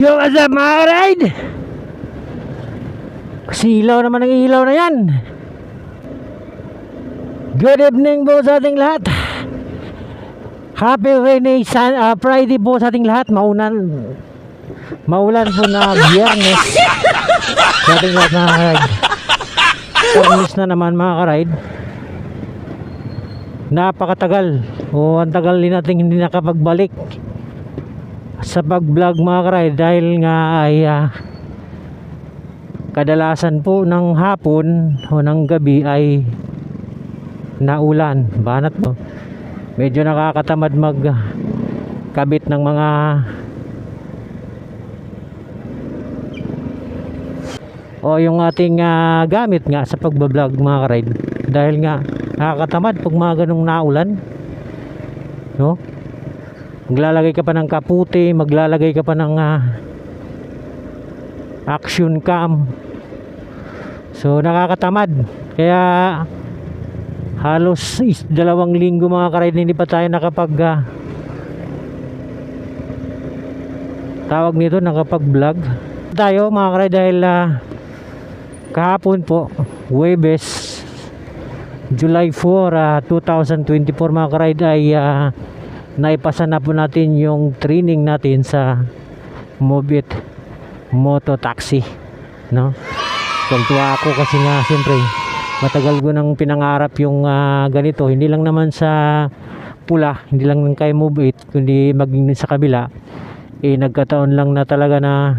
Yo, what's up mga ride? Kasi ilaw naman ang ilaw na yan. Good evening po sa ating lahat. Happy rainy Friday po sa ating lahat. Maulan po na Biyernes sa ating lahat mga ride. Permis na naman mga ka-ride. Napakatagal o ang tagal din natin hindi nakapagbalik sa pag-vlog mga ka-ride dahil nga ay kadalasan po ng hapon o ng gabi ay naulan, banat po. Medyo nakakatamad magkabit ng mga o yung ating gamit nga sa pagbablog mga ka-ride dahil nga nakakatamad pag mga ganong naulan, no? Maglalagay ka pa ng kaputi, maglalagay ka pa ng action cam, so nakakatamad. Kaya halos 2 linggo mga ka-ride hindi pa tayo nakapag tawag nito, nakapag-vlog tayo mga ka-ride dahil kahapon po, Huwebes, July 4, 2024 mga ka-ride ay naipasa na po natin yung training natin sa Move It Moto Taxi, no? Tuwa ako kasi nga siyempre matagal ko nang pinangarap yung ganito, hindi lang naman sa pula, hindi lang kay Move It kundi maging sa kabila. Nagkataon lang na talaga na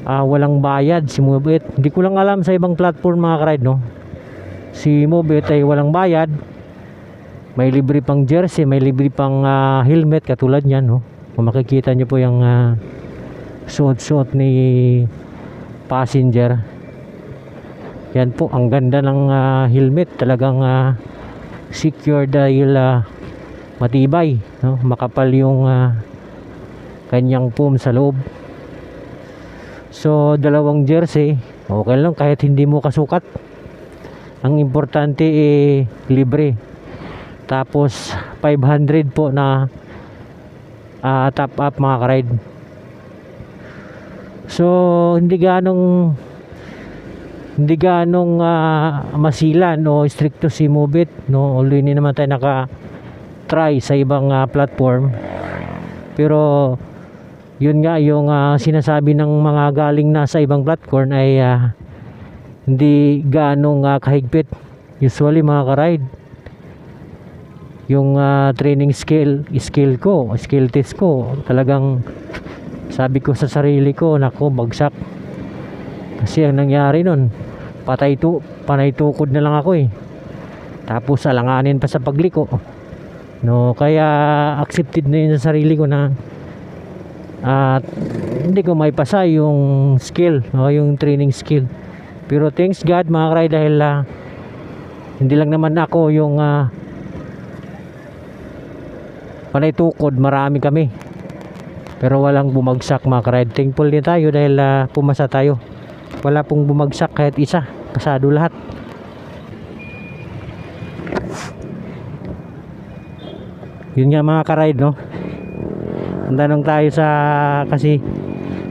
walang bayad si Move It. Hindi ko lang alam sa ibang platform mga ka-ride, no? Si Move It ay walang bayad, may libre pang jersey, may libre pang helmet katulad niyan, no? Kung makikita nyo po yung suot-suot ni passenger, yan po, ang ganda ng helmet, talagang secure dahil matibay, no? Makapal yung kanyang foam sa loob. So 2 jersey okay lang kahit hindi mo kasukat, ang importante libre. Tapos 500 po na top up mga ka-ride. So hindi ganong masilan o stricto si Move It, no? Although hindi naman tayo naka-try sa ibang platform, pero yun nga yung sinasabi ng mga galing na sa ibang platform ay hindi ganong kahigpit. Usually mga ka-ride, yung training skill test ko, talagang sabi ko sa sarili ko, nako bagsak. Kasi ang nangyari nun, panay tukod na lang ako tapos alanganin pa sa pagliko, no? Kaya accepted na yun sa sarili ko na hindi ko may pasa yung skill, no? Yung training skill. Pero thanks God mga ka-ride dahil hindi lang naman ako yung panay tukod, marami kami pero walang bumagsak mga ka-ride. Thankful din tayo dahil pumasa tayo, wala pong bumagsak kahit isa, pasado lahat. Yun nga mga ka-ride, no? Ang tanong tayo sa, kasi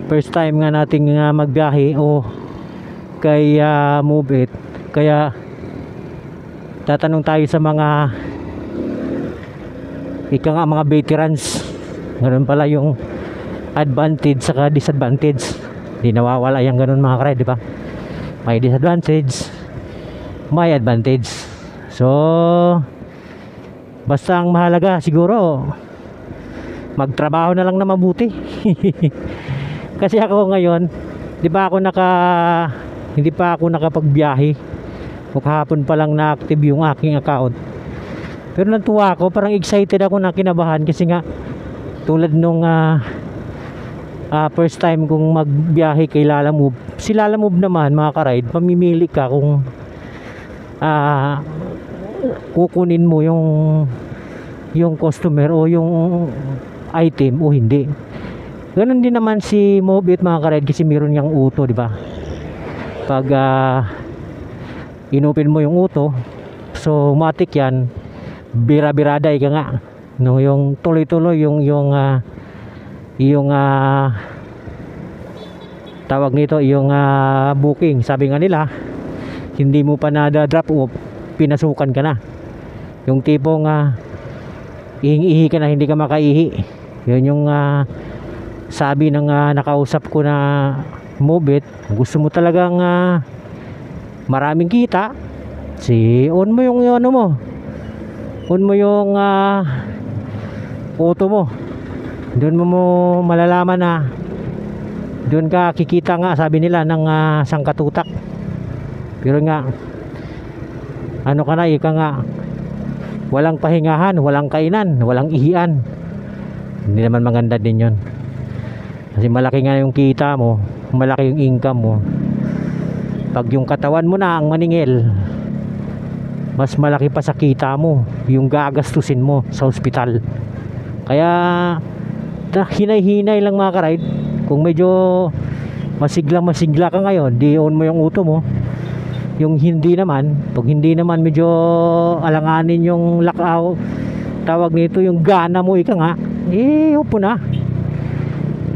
first time nga nating magbiyahe o kay Move It, kaya tatanong tayo sa mga mga veterans. Ganun pala yung advantage saka disadvantage, di nawawala yung ganun mga ka-ride, di ba? May disadvantage, may advantage. So basta ang mahalaga siguro magtrabaho na lang na mabuti. Kasi ako ngayon, hindi pa ako nakapagbiyahe, o kahapon pa lang na-active yung aking account. Pero natuwa ako, parang excited ako, na kinabahan kasi nga tulad nung first time kong magbiyahe kay Lalamove. Si Lalamove naman mga ka-ride, pamimili ka kung kukunin mo yung customer o yung item o hindi. Ganun din naman si Move It mga ka-ride, kasi meron niyang uto, di ba? Pag inupin mo yung uto, so matik yan, bira-birada ika nga, no? Yung tuloy-tuloy yung yung tawag nito, yung booking. Sabi nga nila, hindi mo pa drop off, pinasukan ka na. Yung tipong ihing-ihi ka na, hindi ka makaihi. Yun yung sabi ng nakausap ko na Move It. Gusto mo talagang maraming kita, on mo yung ano mo, on mo yung auto mo. Doon mo malalaman na doon ka kikita nga, sabi nila, ng sangkatutak. Pero nga, ano ka na, ika nga, walang pahingahan, walang kainan, walang ihian. Hindi naman maganda din yun. Kasi malaki nga yung kita mo, malaki yung income mo. Pag yung katawan mo na ang maningil, mas malaki pa sa kita mo yung gagastusin mo sa ospital. Kaya hinay-hinay lang mga ka-ride. Kung medyo masigla ka ngayon, di on mo yung uto mo. Yung hindi naman, pag hindi naman medyo alanganin yung lakaw, tawag nito, yung gana mo, ika nga, upo na.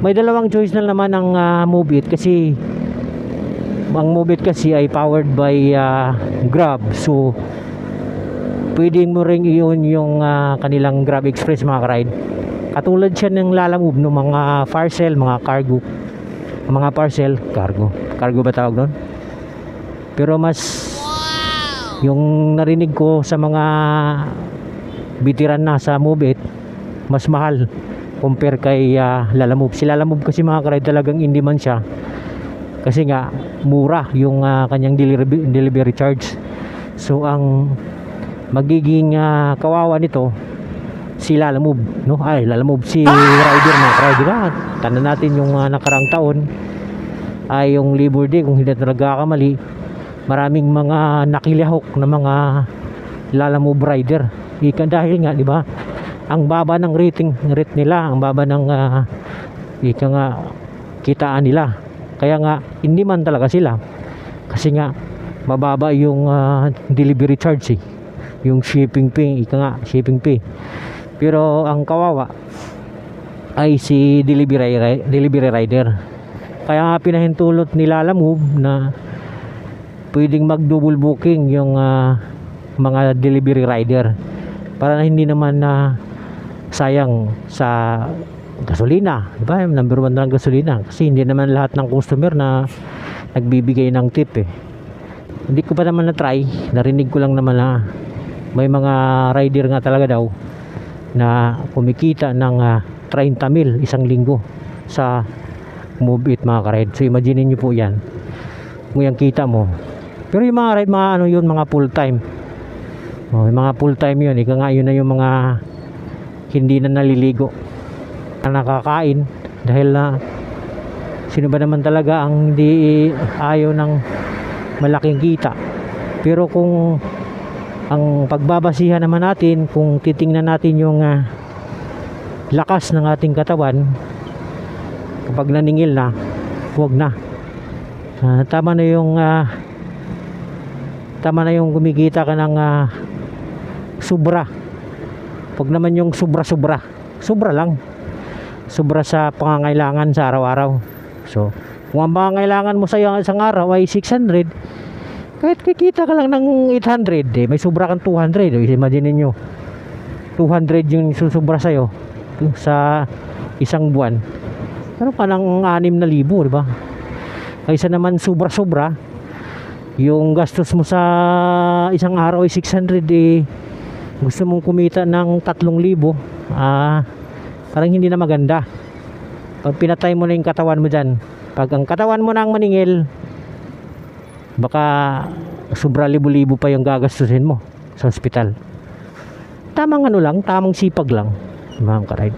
May dalawang choice na naman ang Move It, kasi ang Move It kasi ay powered by Grab. So pwede mo ring iyon yung kanilang Grab Express mga ka-ride. Katulad siya ng Lalamove ng mga parcel, mga cargo. Mga parcel, cargo ba tawag doon? Pero mas yung narinig ko sa mga bitiran na sa Move It, mas mahal compare kay Lalamove. Si Lalamove kasi mga ka-ride, talagang hindi man siya, kasi nga mura yung kanyang delivery charge. So ang magiging kawawa nito si Lalamove, no? Ay, Lalamove, si rider na rider. Tanda natin yung nakarang taon ay yung Labor Day, kung hindi nagkakamali, maraming mga nakilahok na mga Lalamove rider. Dahil nga, di ba, ang baba ng rate nila, ang baba ng kitaan nila. Kaya nga hindi man talaga sila, kasi nga mababa yung delivery charge, yung shipping fee, shipping fee. Pero ang kawawa ay si delivery rider. Kaya nga pinahintulot ni Lalamove na pwedeng mag-double booking yung mga delivery rider, para na hindi naman sayang sa gasolina, diba? Number 1 na lang gasolina, kasi hindi naman lahat ng customer na nagbibigay ng tip. Hindi ko pa naman na-try, narinig ko lang naman na may mga rider nga talaga daw na kumikita ng 30,000 isang linggo sa Move It mga ka-ride. So imagine niyo po yan, kung yung kita mo. Pero yung mga ride, mga ano yun, mga full time. Yung mga full time yun, ika nga, yun na yung mga hindi na naliligo, na nakakain. Dahil sino ba naman talaga ang hindi ayaw ng malaking kita? Pero kung ang pagbabasihan naman natin, kung titingnan natin yung lakas ng ating katawan, kapag naningil na, huwag na. Tama na yung kumikita ka ng sobra. Huwag naman yung sobra lang, sobra sa pangangailangan sa araw-araw. So kung ang pangangailangan mo sa isang araw ay 600, kahit kikita ka lang ng 800, may sobra kang 200. Imagine niyo, 200 yung susubra sa'yo sa isang buwan. Pero ka ng 6,000, di ba? Kaysa naman sobra-sobra, yung gastos mo sa isang araw ay 600, gusto mong kumita ng 3,000, parang hindi na maganda. Pag pinatay mo na yung katawan mo dyan, pag ang katawan mo na ang maningil, baka sobra libo-libo pa yung gagastusin mo sa ospital. Tamang tamang sipag lang, mga ka-ride.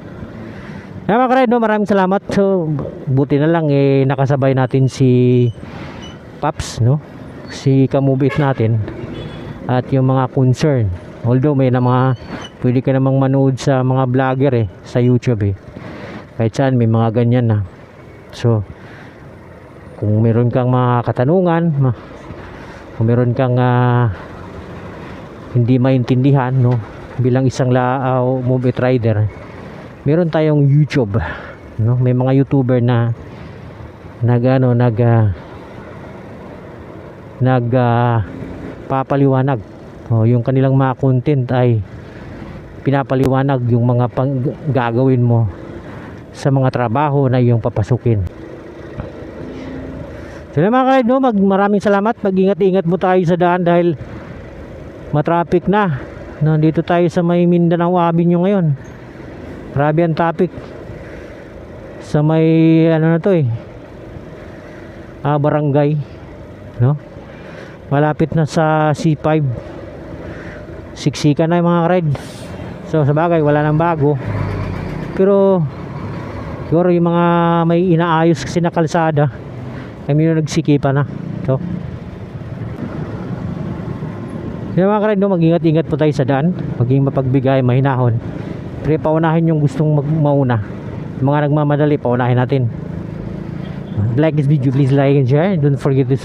Mga ka-ride, maraming salamat. So buti na lang nakasabay natin si Paps, si Ka-Move It natin, at yung mga concern. Although may pwede ka namang manood sa mga vlogger sa YouTube, kahit saan may mga ganyan na. So kung meron kang mga katanungan, kung meron kang hindi maintindihan, bilang isang Move It rider, meron tayong YouTube no? May mga YouTuber na papaliwanag. Yung kanilang mga content ay pinapaliwanag yung mga gagawin mo sa mga trabaho na iyong papasukin. So mga ka-ride, no, maraming salamat. Mag-ingat-ingat mo tayo sa daan dahil matraffic na. Nandito tayo sa may Mindanao Avenue ngayon. Grabe ang traffic. Sa may ano na to barangay, no? Malapit na sa C5. Siksika na yung mga ka-ride. So sa bagay wala nang bago. Pero siguro yung mga may inaayos kasi na kalsada kami yung nagsikipa na. So yung mga ka-ride, no, mag-ingat-ingat po tayo sa daan. Maging mapagbigay, mahinahon. Pero paunahin yung gustong mauna. Yung mga nagmamadali, paunahin natin. Like this video, please like and share. Don't forget to